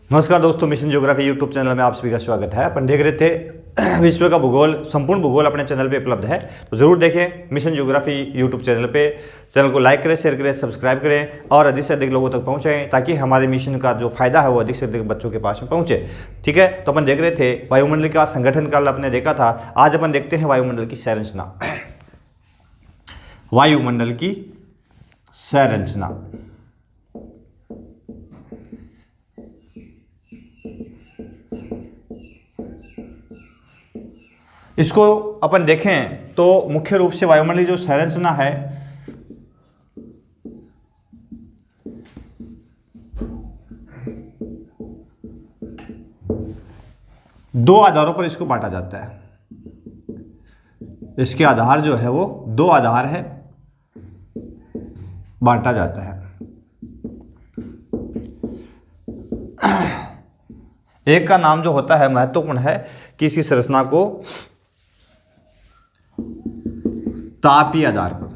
नमस्कार दोस्तों, mission geography YouTube channel में आप सभी का स्वागत है। अपन देख रहे थे विश्व का भूगोल, संपूर्ण भूगोल अपने चैनल पे उपलब्ध है, तो जरूर देखें मिशन ज्योग्राफी यूट्यूब चैनल पे। चैनल को लाइक करें, शेयर करें, सब्सक्राइब करें और अधिक से अधिक लोगों तक पहुंचाएं ताकि हमारे मिशन का जो फायदा है वो अधिक से अधिक बच्चों के पास में पहुंचे। ठीक है, तो अपन देख रहे थे वायुमंडल का संगठन कल अपने देखा था। आज अपन देखते हैं वायुमंडल की संरचना। वायुमंडल की संरचना इसको अपन देखें तो मुख्य रूप से वायुमंडल की जो संरचना है दो आधारों पर इसको बांटा जाता है। इसके आधार जो है वो दो आधार है, बांटा जाता है। एक का नाम जो होता है महत्वपूर्ण है कि इसकी संरचना को तापीय आधार पर,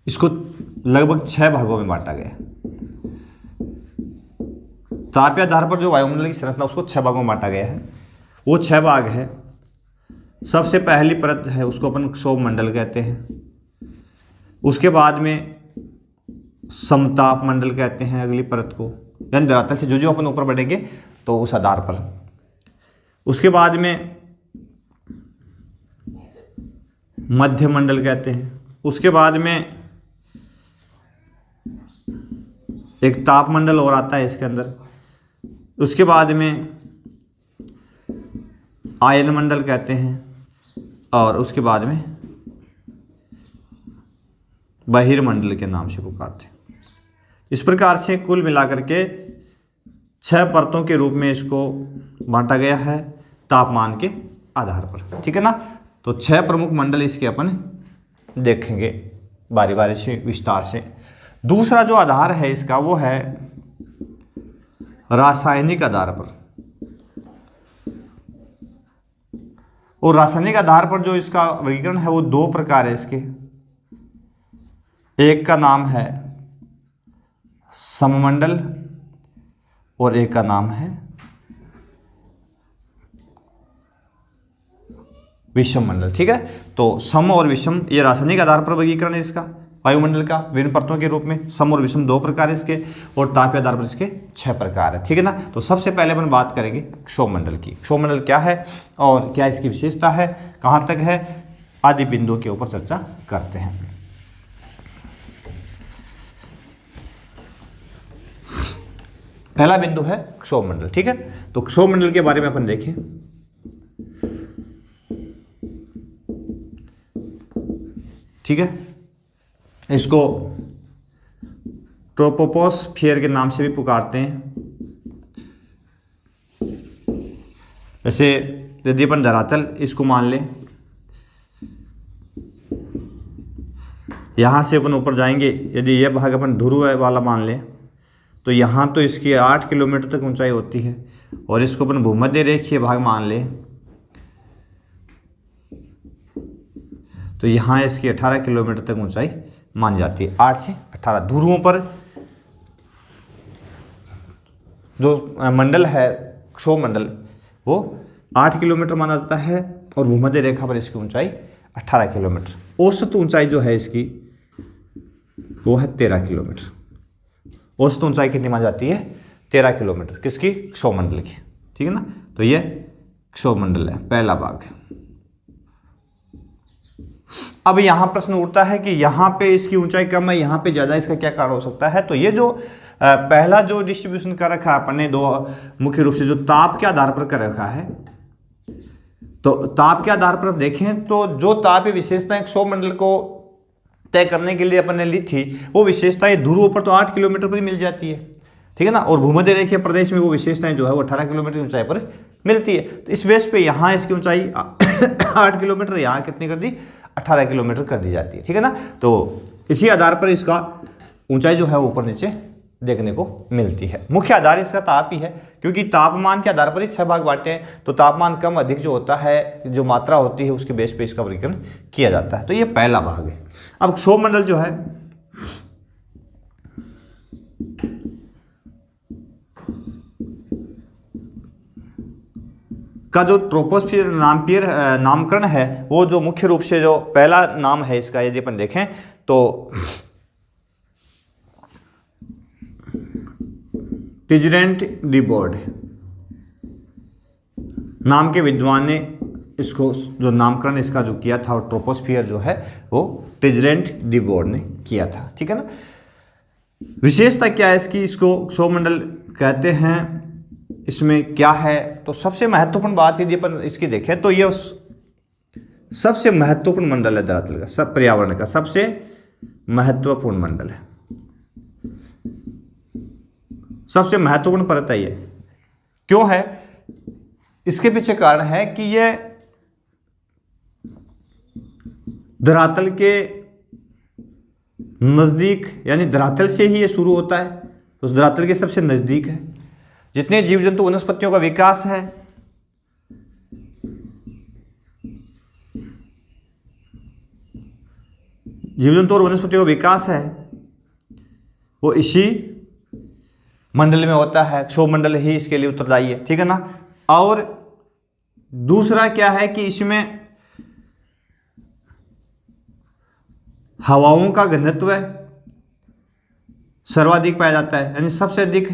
इसको लगभग 6 भागों में बांटा गया। तापीय आधार पर जो वायुमंडल की संरचना उसको 6 भागों में बांटा गया है। वो 6 भाग है। सबसे पहली परत है उसको अपन क्षोभमंडल कहते हैं। उसके बाद में समताप मंडल कहते हैं अगली परत को, यानी धरातल से जो अपन ऊपर बढ़ेंगे तो उस आधार पर। उसके बाद में मध्य मंडल कहते हैं। उसके बाद में एक ताप मंडल और आता है इसके अंदर। उसके बाद में आयन मंडल कहते हैं और उसके बाद में बहिर्मंडल के नाम से पुकारते हैं। इस प्रकार से कुल मिलाकर के 6 परतों के रूप में इसको बांटा गया है तापमान के आधार पर। ठीक है ना, तो 6 प्रमुख मंडल इसके अपन देखेंगे बारी बारी से विस्तार से। दूसरा जो आधार है इसका वो है रासायनिक आधार पर। और रासायनिक आधार पर जो इसका वर्गीकरण है वो 2 प्रकार है इसके। एक का नाम है सममंडल और एक का नाम है विषम मंडल। ठीक है, तो सम और विषम ये रासायनिक आधार पर वर्गीकरण है इसका वायुमंडल का विभिन्न परतों के रूप में। सम और विषम 2 प्रकार है इसके और तापीय आधार पर इसके 6 प्रकार है। ठीक है ना, तो सबसे पहले अपन बात करेंगे क्षोभमंडल की। क्षोभमंडल क्या है और क्या इसकी विशेषता है, कहाँ तक है, आदि बिंदुओं के ऊपर चर्चा करते हैं। पहला बिंदु है क्षोभमंडल। ठीक है, तो क्षोभमंडल के बारे में अपन देखें। ठीक है, इसको ट्रोपोस्फियर के नाम से भी पुकारते हैं। जैसे यदि अपन धरातल इसको मान लें, यहां से अपन ऊपर जाएंगे, यदि यह भाग अपन ध्रुव वाला मान लें तो यहाँ तो इसकी 8 किलोमीटर तक ऊंचाई होती है और इसको अपन भूमध्य रेखीय भाग मान लें तो यहाँ इसकी 18 किलोमीटर तक ऊंचाई मान जाती है। 8 से 18 ध्रुवों पर जो मंडल है क्षोभमंडल वो 8 किलोमीटर माना जाता है और भूमध्य रेखा पर इसकी ऊंचाई 18 किलोमीटर। औसत ऊंचाई जो है इसकी वो है 13 किलोमीटर। औसत ऊंचाई कितनी मानी जाती है, 13 किलोमीटर, किसकी, क्षोभमंडल की। ठीक है ना, तो ये क्षोभमंडल है पहला भाग। अब यहां प्रश्न उठता है कि यहां पे इसकी ऊंचाई कम है, यहां पे ज्यादा, इसका क्या कारण हो सकता है। तो ये जो पहला जो डिस्ट्रीब्यूशन कर रखा है अपन ने, 2 मुख्य रूप से जो ताप के आधार पर कर रखा है, तो ताप के आधार पर देखें तो जो तापीय विशेषताएं क्षोभमंडल को तय करने के लिए अपन ने ली थी वो विशेषताएं ध्रुवों पर तो 8 किलोमीटर पर ही मिल जाती है। ठीक है ना, और भूमध्य रेखीय प्रदेश में वो विशेषताएं जो है वो 18 किलोमीटर की ऊंचाई पर मिलती है। तो इस बेस पे यहाँ इसकी ऊंचाई 8 किलोमीटर, यहाँ कितनी कर दी, 18 किलोमीटर कर दी जाती है। ठीक है ना, तो इसी आधार पर इसका ऊंचाई जो है ऊपर नीचे देखने को मिलती है। मुख्य आधार इसका ताप ही है, क्योंकि तापमान के आधार पर ही 6 भाग बांटे हैं, तो तापमान कम अधिक जो होता है, जो मात्रा होती है उसके बेस पे इसका वर्गीकरण किया जाता है। तो ये पहला भाग है। अब क्षोभमंडल जो है का जो ट्रोपोस्फीयर नामकरण है वो जो मुख्य रूप से जो पहला नाम है इसका यदि अपन देखें तो टिजरेंट डीबोर्ड नाम के विद्वान ने इसको जो नामकरण इसका जो किया था और ट्रोपोस्फियर जो है वो टिजरेंट डीबोर्ड ने किया था। ठीक है ना। विशेषता क्या है इसकी, इसको क्षोभमंडल कहते हैं। इसमें क्या है तो सबसे महत्वपूर्ण बात यदि अपन इसकी देखें तो ये सबसे महत्वपूर्ण मंडल है धरातल का, सब पर्यावरण का सबसे महत्वपूर्ण मंडल है, सबसे महत्वपूर्ण परत है ये। क्यों है, इसके पीछे कारण है कि ये धरातल के नजदीक, यानी धरातल से ही ये शुरू होता है, उस धरातल के सबसे नजदीक है। जितने जीव जंतु वनस्पतियों का विकास है जीव जंतु और वनस्पतियों का विकास है वो इसी मंडल में होता है। क्षोभमंडल ही इसके लिए उत्तरदायी है। ठीक है ना। और दूसरा क्या है कि इसमें हवाओं का घनत्व सर्वाधिक पाया जाता है, यानी सबसे अधिक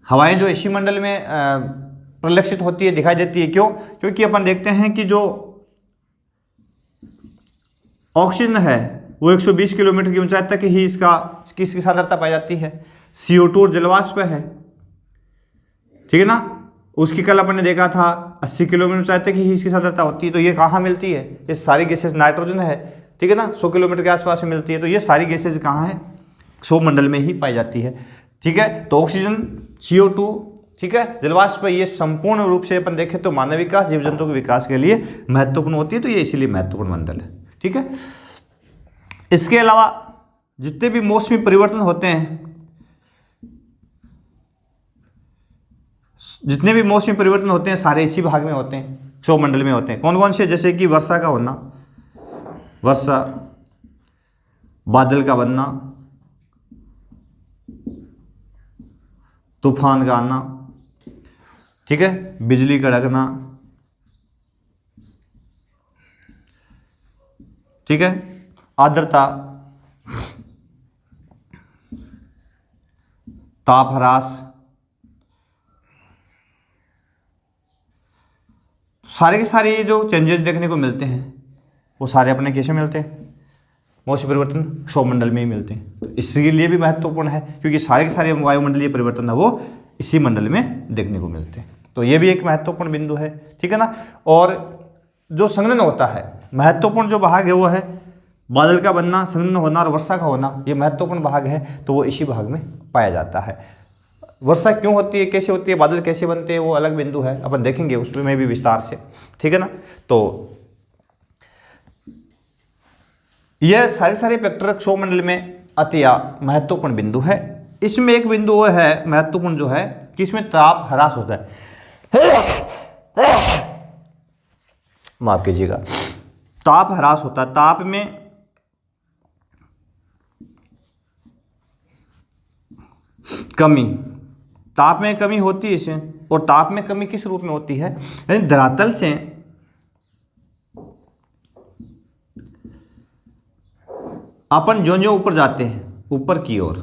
हवाएं जो इसी मंडल में परिलक्षित होती है, दिखाई देती है। क्यों? क्योंकि अपन देखते हैं कि जो ऑक्सीजन है वो 120 किलोमीटर की ऊंचाई तक ही इसकी सांद्रता पाई जाती है। CO2 और जलवाष्प है, ठीक है ना, उसकी कल अपन ने देखा था 80 किलोमीटर ऊंचाई तक ही इसकी सांद्रता होती है। तो ये कहाँ मिलती है? ये सारी गैसेज, नाइट्रोजन है, ठीक है ना, 100 किलोमीटर के आसपास में मिलती है। तो ये सारी गैसेज कहाँ है? क्षोभमंडल में ही पाई जाती है। ठीक है। तो ऑक्सीजन, CO2, ठीक है, जलवाष्प, ये संपूर्ण रूप से अपन देखें तो मानव विकास, जीव जंतु के विकास के लिए महत्वपूर्ण होती है। तो ये इसीलिए महत्वपूर्ण मंडल है। ठीक है। इसके अलावा जितने भी मौसमी परिवर्तन होते हैं, जितने भी मौसमी परिवर्तन होते हैं सारे इसी भाग में होते हैं, क्षोभमंडल में होते हैं। कौन कौन से? जैसे कि वर्षा का होना, वर्षा, बादल का बनना, तूफान का आना, ठीक है, बिजली कड़कना, ठीक है, आर्द्रता, ताप ह्रास, सारे के सारे जो चेंजेस देखने को मिलते हैं वो सारे अपने कैसे मिलते हैं? मौसमी परिवर्तन क्षोभमंडल में ही मिलते हैं। तो इसके लिए भी महत्वपूर्ण है क्योंकि सारे के सारे वायुमंडलीय परिवर्तन है वो इसी मंडल में देखने को मिलते हैं। तो ये भी एक महत्वपूर्ण बिंदु है। ठीक है ना। और जो संघनन होता है, महत्वपूर्ण जो भाग है वो है बादल का बनना, संघनन होना और वर्षा का होना, ये महत्वपूर्ण भाग है। तो वो इसी भाग में पाया जाता है। वर्षा क्यों होती है, कैसे होती है, बादल कैसे बनते हैं, वो अलग बिंदु है, अपन देखेंगे उसमें भी विस्तार से। ठीक है ना। तो यह सारे फैक्टर क्षोभमंडल में अति महत्वपूर्ण बिंदु है। इसमें एक बिंदु वो है महत्वपूर्ण जो है कि इसमें ताप ह्रास होता है। माफ कीजिएगा, ताप ह्रास होता है। ताप में कमी, ताप में कमी होती है इसमें। और ताप में कमी किस रूप में होती है? यानी धरातल से अपन जो ऊपर जाते हैं, ऊपर की ओर,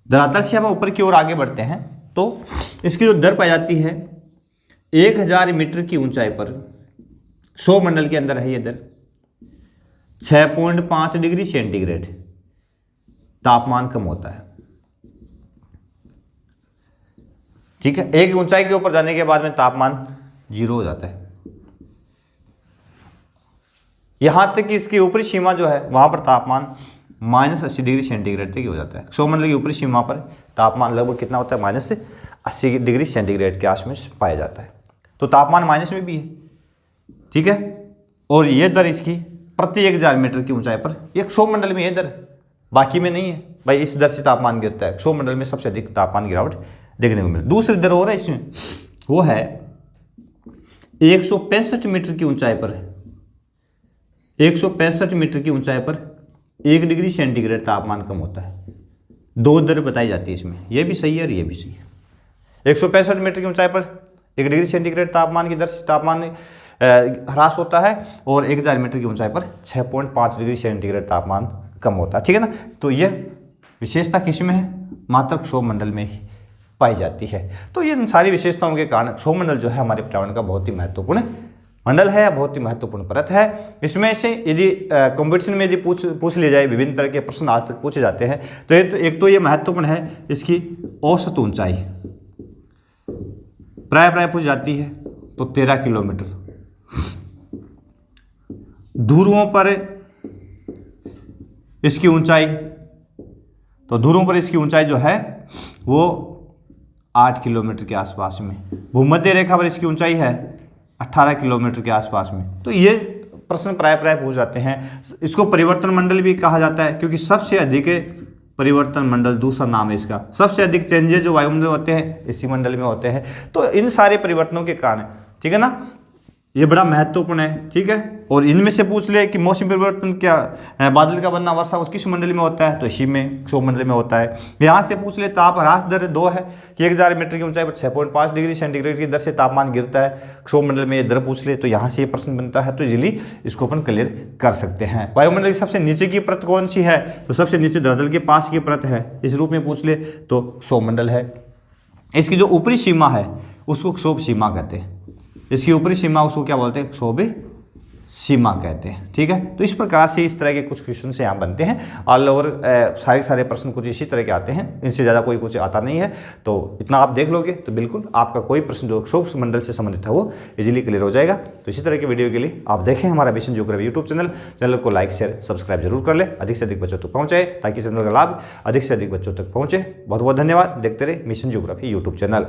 धरातल से हम ऊपर की ओर आगे बढ़ते हैं तो इसकी जो दर पाई जाती है 1000 मीटर की ऊंचाई पर, क्षोभमंडल के अंदर है ये दर, 6.5 डिग्री सेंटीग्रेड तापमान कम होता है। ठीक है। एक ऊंचाई के ऊपर जाने के बाद में तापमान 0 हो जाता है। यहां तक कि इसकी ऊपरी सीमा जो है वहां पर तापमान -80 डिग्री सेंटीग्रेड तक ही हो जाता है। क्षोभमंडल की ऊपरी सीमा पर तापमान लगभग कितना होता है? -80 डिग्री सेंटीग्रेड के आसपास पाया जाता है। तो तापमान माइनस में भी है। ठीक है। और ये दर इसकी प्रति 1000 मीटर की ऊंचाई पर, ये क्षोभमंडल में ये दर, बाकी में नहीं है भाई। इस दर से तापमान गिरता है। क्षोभमंडल में सबसे अधिक तापमान गिरावट देखने को मिलती है। दूसरी दर हो रहा है इसमें, वो है 165 मीटर की ऊंचाई पर, 165 मीटर की ऊंचाई पर 1 डिग्री सेंटीग्रेड तापमान कम होता है। दो दर बताई जाती है इसमें, यह भी सही है और यह भी सही है। 165 मीटर की ऊंचाई पर 1 डिग्री सेंटीग्रेड तापमान की दर से तापमान ह्रास होता है और 1000 मीटर की ऊंचाई पर 6.5 डिग्री सेंटीग्रेड तापमान कम होता है, ठीक है ना। तो यह विशेषता किसमें है? मात्र क्षोभमंडल में ही पाई जाती है। तो ये इन सारी विशेषताओं के कारण क्षोभमंडल जो है हमारे पर्यावरण का बहुत ही महत्वपूर्ण मंडल है, बहुत ही महत्वपूर्ण परत है। इसमें से यदि कंपटीशन में यदि पूछ लिया जाए, विभिन्न तरह के प्रश्न आज तक पूछे जाते हैं, तो एक तो ये महत्वपूर्ण है, इसकी औसत ऊंचाई प्राय पूछ जाती है, तो 13 किलोमीटर। ध्रुवों पर इसकी ऊंचाई, तो ध्रुवों पर इसकी ऊंचाई जो है वो 8 किलोमीटर के आसपास में। भूमध्य रेखा पर इसकी ऊंचाई है 18 किलोमीटर के आसपास में। तो ये प्रश्न प्राय पूछ जाते हैं। इसको परिवर्तन मंडल भी कहा जाता है, क्योंकि सबसे अधिक परिवर्तन मंडल दूसरा नाम है इसका। सबसे अधिक चेंजेस जो वायुमंडल में होते हैं इसी मंडल में होते हैं। तो इन सारे परिवर्तनों के कारण, ठीक है ना, ये बड़ा महत्वपूर्ण है, ठीक है। और इनमें से पूछ ले कि मौसम परिवर्तन क्या, बादल का बनना, वर्षा उस किस मंडल में होता है, तो इसी में क्षोभमंडल में होता है। यहाँ से पूछ ले ताप ह्रास दर 2 है कि 1000 मीटर की ऊंचाई पर 6.5 डिग्री सेंटीग्रेड की दर से तापमान गिरता है क्षोभमंडल में, ये दर पूछ ले तो यहाँ से ये प्रश्न बनता है। तो इजीली इसको अपन क्लियर कर सकते हैं। वायुमंडल की सबसे नीचे की परत कौन सी है, तो सबसे नीचे धरातल के पास की परत है, इस रूप में पूछ ले तो क्षोभमंडल है। इसकी जो ऊपरी सीमा है उसको क्षोभ सीमा कहते हैं। इसकी ऊपरी सीमा उसको क्या बोलते हैं? क्षोभ सीमा कहते हैं, ठीक है। तो इस प्रकार से इस तरह के कुछ क्वेश्चन से यहाँ बनते हैं। ऑल ओवर सारे प्रश्न कुछ इसी तरह के आते हैं, इनसे ज़्यादा कोई कुछ आता नहीं है। तो इतना आप देख लोगे तो बिल्कुल आपका कोई प्रश्न जो क्षोभ मंडल से संबंधित है वो इजीली क्लियर हो जाएगा। तो इसी तरह के वीडियो के लिए आप देखें हमारा मिशन ज्योग्राफी यूट्यूब चैनल को लाइक शेयर सब्सक्राइब जरूर कर ले, अधिक से अधिक बच्चों तक पहुँचे, ताकि चैनल का लाभ अधिक से अधिक बच्चों तक पहुँचे। बहुत बहुत धन्यवाद। देखते रहे मिशन ज्योग्राफी यूट्यूब चैनल।